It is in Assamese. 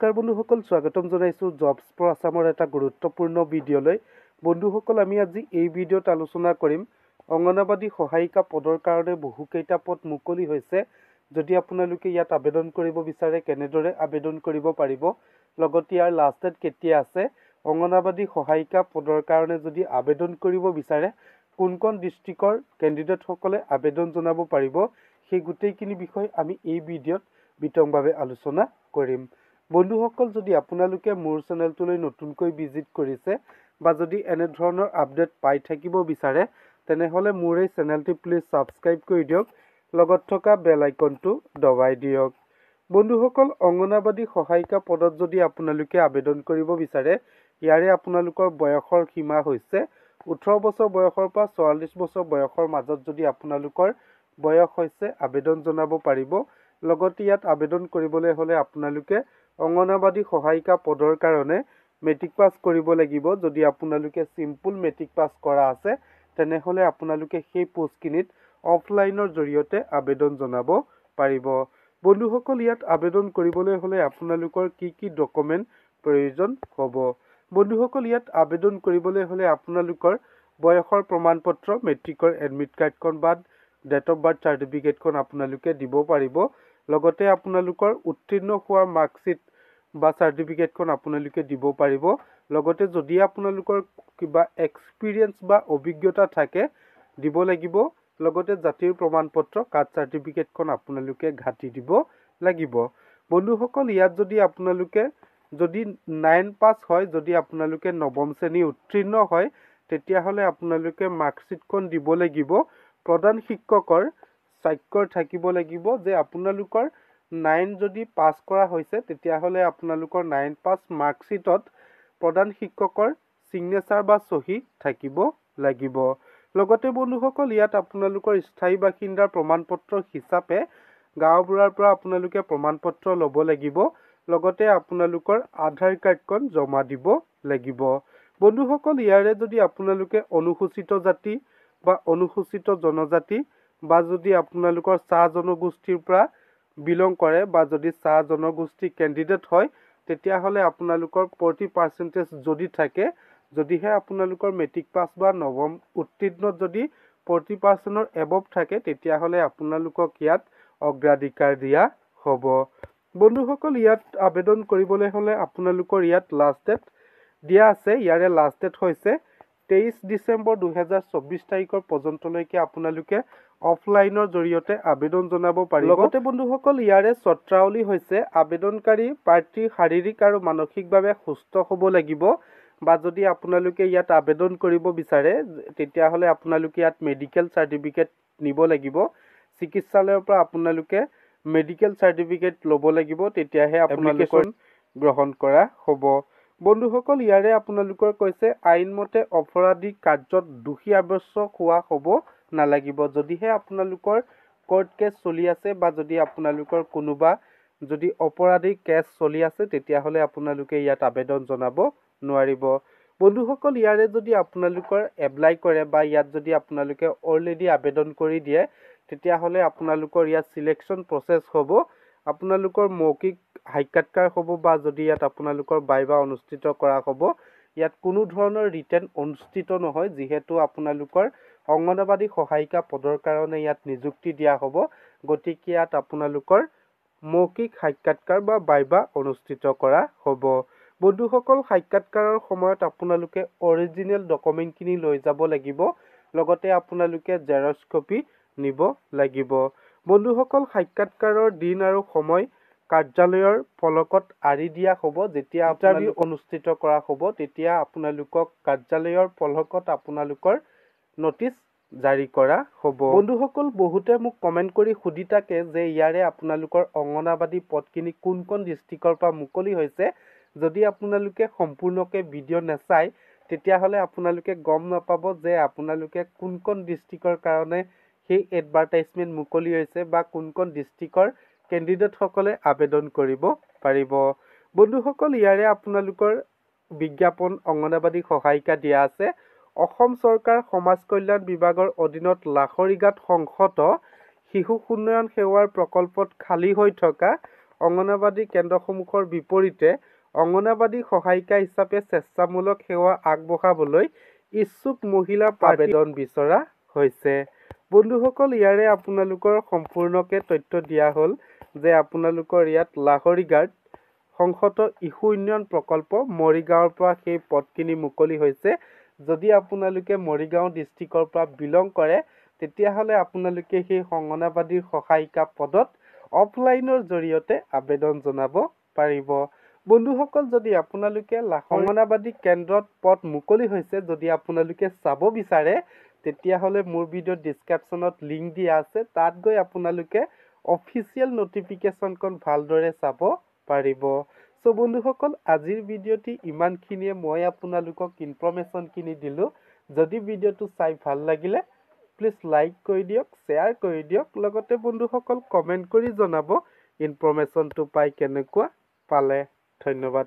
নমস্কাৰ বন্ধুসকল, স্বাগতম জনাইছোঁ জবছ ফৰ আছামৰ এটা গুৰুত্বপূৰ্ণ ভিডিঅ'লৈ। বন্ধুসকল, আমি আজি এই ভিডিঅ'ত আলোচনা কৰিম অংগনবাদী সহায়িকা পদৰ কাৰণে বহুকেইটা পদ মুকলি হৈছে। যদি আপোনালোকে ইয়াত আবেদন কৰিব বিচাৰে কেনেদৰে আবেদন কৰিব পাৰিব, লগতে ইয়াৰ লাষ্ট ডেট কেতিয়া আছে, অংগনবাদী সহায়িকা পদৰ কাৰণে যদি আবেদন কৰিব বিচাৰে কোন কোন ডিষ্ট্ৰিক্টৰ কেণ্ডিডেটসকলে আবেদন জনাব পাৰিব, সেই গোটেইখিনি বিষয় আমি এই ভিডিঅ'ত বিতংভাৱে আলোচনা কৰিম। বন্ধুসকল, যদি আপোনালোকে মোৰ চেনেলটোলৈ নতুনকৈ ভিজিট কৰিছে বা যদি এনে ধৰণৰ আপডেট পাই থাকিব বিচাৰে তেনেহ'লে মোৰ এই চেনেলটি প্লিজ ছাবস্ক্ৰাইব কৰি দিয়ক, লগত থকা বেল আইকনটো দবাই দিয়ক। বন্ধুসকল, অংগনবাদী সহায়িকা পদত যদি আপোনালোকে আবেদন কৰিব বিচাৰে ইয়াৰে আপোনালোকৰ বয়সৰ সীমা হৈছে 18 বছৰ বয়সৰ পৰা 44 বছৰ বয়সৰ মাজত যদি আপোনালোকৰ বয়স হৈছে আবেদন জনাব পাৰিব। লগতে ইয়াত আবেদন কৰিবলৈ হ'লে আপোনালোকে অংগনবাদী সহায়িকা পদৰ কাৰণে মেট্ৰিক পাছ কৰিব লাগিব। যদি আপোনালোকে চিম্পুল মেট্ৰিক পাছ কৰা আছে তেনেহ'লে আপোনালোকে সেই পোষ্টখিনিত অফলাইনৰ জৰিয়তে আবেদন জনাব পাৰিব। বন্ধুসকল, ইয়াত আবেদন কৰিবলৈ হ'লে আপোনালোকৰ কি ডকুমেণ্ট প্ৰয়োজন হ'ব। বন্ধুসকল, ইয়াত আবেদন কৰিবলৈ হ'লে আপোনালোকৰ বয়সৰ প্ৰমাণ পত্ৰ, মেট্ৰিকৰ এডমিট কাৰ্ডখন বা ডেট অফ বাৰ্থ চাৰ্টিফিকেটখন আপোনালোকে দিব পাৰিব। লগতে আপোনালোকৰ উত্তীৰ্ণ হোৱাৰ মাৰ্কশ্বিট বা চাৰ্টিফিকেটখন আপোনালোকে দিব পাৰিব। লগতে যদি আপোনালোকৰ কিবা এক্সপিৰিয়েঞ্চ বা অভিজ্ঞতা থাকে দিব লাগিব। লগতে জাতিৰ প্ৰমাণ পত্ৰ, কাষ্ট চাৰ্টিফিকেটখন আপোনালোকে ঘাটি দিব লাগিব। বন্ধুসকল, ইয়াত যদি আপোনালোকে 9 পাছ হয়, যদি আপোনালোকে 9ম শ্ৰেণী উত্তীৰ্ণ হয় তেতিয়াহ'লে আপোনালোকে মাৰ্কশ্বিটখন দিব লাগিব। প্ৰধান শিক্ষকৰ স্বাক্ষৰ থাকিব লাগিব যে আপোনালোকৰ 9 যদি পাছ কৰা হৈছে তেতিয়াহ'লে আপোনালোকৰ 9 পাছ মাৰ্কশ্বিটত প্ৰধান শিক্ষকৰ ছিগনেচাৰ বা চহী থাকিব লাগিব। লগতে বন্ধুসকল, ইয়াত আপোনালোকৰ স্থায়ী বাসিন্দাৰ প্ৰমাণ পত্ৰ হিচাপে গাঁওবুঢ়াৰ পৰা আপোনালোকে প্ৰমাণ পত্ৰ ল'ব লাগিব। লগতে আপোনালোকৰ আধাৰ কাৰ্ডখন জমা দিব লাগিব। বন্ধুসকল, ইয়াৰে যদি আপোনালোকে অনুসূচিত জাতি বা অনুসূচিত জনজাতি বা যদি আপোনালোকৰ চাহ জনগোষ্ঠীৰ পৰা বিলং কৰে বা যদি চাহ জনগোষ্ঠী কেণ্ডিডেট হয় তেতিয়াহ'লে আপোনালোকৰ 40% যদি থাকে, যদিহে আপোনালোকৰ মেট্ৰিক পাছ বা 9ম উত্তীৰ্ণত যদি 40%ৰ এবভ থাকে তেতিয়াহ'লে আপোনালোকক ইয়াত অগ্ৰাধিকাৰ দিয়া হ'ব। বন্ধুসকল, ইয়াত আবেদন কৰিবলৈ হ'লে আপোনালোকৰ ইয়াত লাষ্ট ডেট দিয়া আছে। ইয়াৰে লাষ্ট ডেট হৈছে 23 ডিচেম্বৰ 2024 তাৰিখৰ পৰ্যন্তলৈকে আপোনালোকে অফলাইনৰ জৰিয়তে আবেদন জনাব পাৰিব। লগতে বন্ধুসকল, ইয়াৰে চৰ্তাৱলী হৈছে আবেদনকাৰী প্ৰাৰ্থী শাৰীৰিক আৰু মানসিকভাৱে সুস্থ হ'ব লাগিব। বা যদি আপোনালোকে ইয়াত আবেদন কৰিব বিচাৰে তেতিয়াহ'লে আপোনালোকে ইয়াত মেডিকেল চাৰ্টিফিকেট নিব লাগিব। চিকিৎসালয়ৰ পৰা আপোনালোকে মেডিকেল চাৰ্টিফিকেট ল'ব লাগিব, তেতিয়াহে এপ্লিকেশ্যন গ্ৰহণ কৰা হ'ব। বন্ধুসকল, ইয়াৰে আপোনালোকৰ কৈছে আইনমতে অপৰাধী কাৰ্যত দোষী সাব্যস্ত হোৱা হ'ব নালাগিব। যদিহে আপোনালোকৰ কোৰ্ট কেছ চলি আছে বা যদি আপোনালোকৰ কোনোবা যদি অপৰাধী কেছ চলি আছে তেতিয়াহ'লে আপোনালোকে ইয়াত আবেদন জনাব নোৱাৰিব। বন্ধুসকল, ইয়াৰে যদি আপোনালোকৰ এপ্লাই কৰে বা ইয়াত যদি আপোনালোকে অলৰেডি আবেদন কৰি দিয়ে তেতিয়াহ'লে আপোনালোকৰ ইয়াত চিলেকশ্যন প্ৰচেছ হ'ব। আপোনালোকৰ মৌখিক সাক্ষাৎকাৰ হ'ব বা যদি ইয়াত আপোনালোকৰ ভাইভা অনুষ্ঠিত কৰা হ'ব। ইয়াত কোনো ধৰণৰ ৰিটেন অনুষ্ঠিত নহয়, যিহেতু আপোনালোকৰ অংগনবাদী সহায়িকা পদৰ কাৰণে ইয়াত নিযুক্তি দিয়া হ'ব। গতিকে ইয়াত আপোনালোকৰ মৌখিক সাক্ষাৎকাৰ বা ভাইভা অনুষ্ঠিত কৰা হ'ব। বন্ধুসকল, সাক্ষাৎকাৰৰ সময়ত আপোনালোকে অৰিজিনেল ডকুমেণ্টখিনি লৈ যাব লাগিব। লগতে আপোনালোকে জেৰক্স কপি নিব লাগিব। বন্ধুসকল, সাক্ষাৎকাৰৰ দিন আৰু সময় কাৰ্যালয়ৰ ফলকত আঁৰি দিয়া হ'ব। যেতিয়া ইণ্টাৰভিউ অনুষ্ঠিত কৰা হ'ব তেতিয়া আপোনালোকক কাৰ্যালয়ৰ ফলকত আপোনালোকৰ নটিচ জাৰি কৰা হ'ব। বন্ধুসকল, বহুতে মোক কমেণ্ট কৰি সুধি থাকে যে ইয়াৰে আপোনালোকৰ অংগনবাদী পদখিনি কোন ডিষ্ট্ৰিক্টৰ পৰা মুকলি হৈছে। যদি আপোনালোকে সম্পূৰ্ণকৈ ভিডিঅ' নাচায় তেতিয়াহ'লে আপোনালোকে গম নাপাব যে আপোনালোকে কোন ডিষ্ট্ৰিক্টৰ কাৰণে সেই এডভাৰটাইজমেণ্ট মুকলি হৈছে বা কোন ডিষ্ট্ৰিক্টৰ কেণ্ডিডেটসকলে আবেদন কৰিব পাৰিব। বন্ধুসকল, ইয়াৰে আপোনালোকৰ বিজ্ঞাপন অংগনবাদী সহায়িকা দিয়া আছে। অসম চৰকাৰ সমাজ কল্যাণ বিভাগৰ অধীনত লাহৰীঘাট সংহত শিশু উন্নয়ন সেৱাৰ প্ৰকল্পত খালী হৈ থকা অংগনাবাদী কেন্দ্ৰসমূহৰ বিপৰীতে অংগনাবাদী সহায়িকা হিচাপে স্বেচ্ছামূলক সেৱা আগবঢ়াবলৈ ইচ্ছুক মহিলাৰ আবেদন বিচৰা হৈছে। বন্ধুসকল, ইয়াৰে আপোনালোকৰ সম্পূৰ্ণকে তথ্য দিয়া হ'ল যে আপোনালোকৰ ইয়াত লাহৰীঘাট সংহত শিশু উন্নয়ন প্ৰকল্প মৰিগাঁৱৰ পৰা সেই পদখিনি মুকলি হৈছে। যদি আপোনালোকে মৰিগাঁও ডিষ্ট্ৰিক্টৰ পৰা বিলং কৰে তেতিয়াহ'লে আপোনালোকে সেই অংগনাবাদীৰ সহায়িকা পদত অফলাইনৰ জৰিয়তে আবেদন জনাব পাৰিব। বন্ধুসকল, যদি আপোনালোকে অংগনাবাদী কেন্দ্ৰত পদ মুকলি হৈছে যদি আপোনালোকে চাব বিচাৰে তেতিয়াহ'লে মোৰ ভিডিঅ' ডিছক্ৰিপশ্যনত লিংক দিয়া আছে, তাত গৈ আপোনালোকে অফিচিয়েল নটিফিকেশ্যনখন ভালদৰে চাব পাৰিব। চ' বন্ধুসকল, আজিৰ ভিডিঅ'টি ইমানখিনিয়ে মই আপোনালোকক ইনফৰ্মেশ্যনখিনি দিলোঁ। যদি ভিডিঅ'টো চাই ভাল লাগিলে প্লিজ লাইক কৰি দিয়ক, শ্বেয়াৰ কৰি দিয়ক, লগতে বন্ধুসকল কমেণ্ট কৰি জনাব ইনফৰ্মেশ্যনটো পাই কেনেকুৱা পালে। ধন্যবাদ।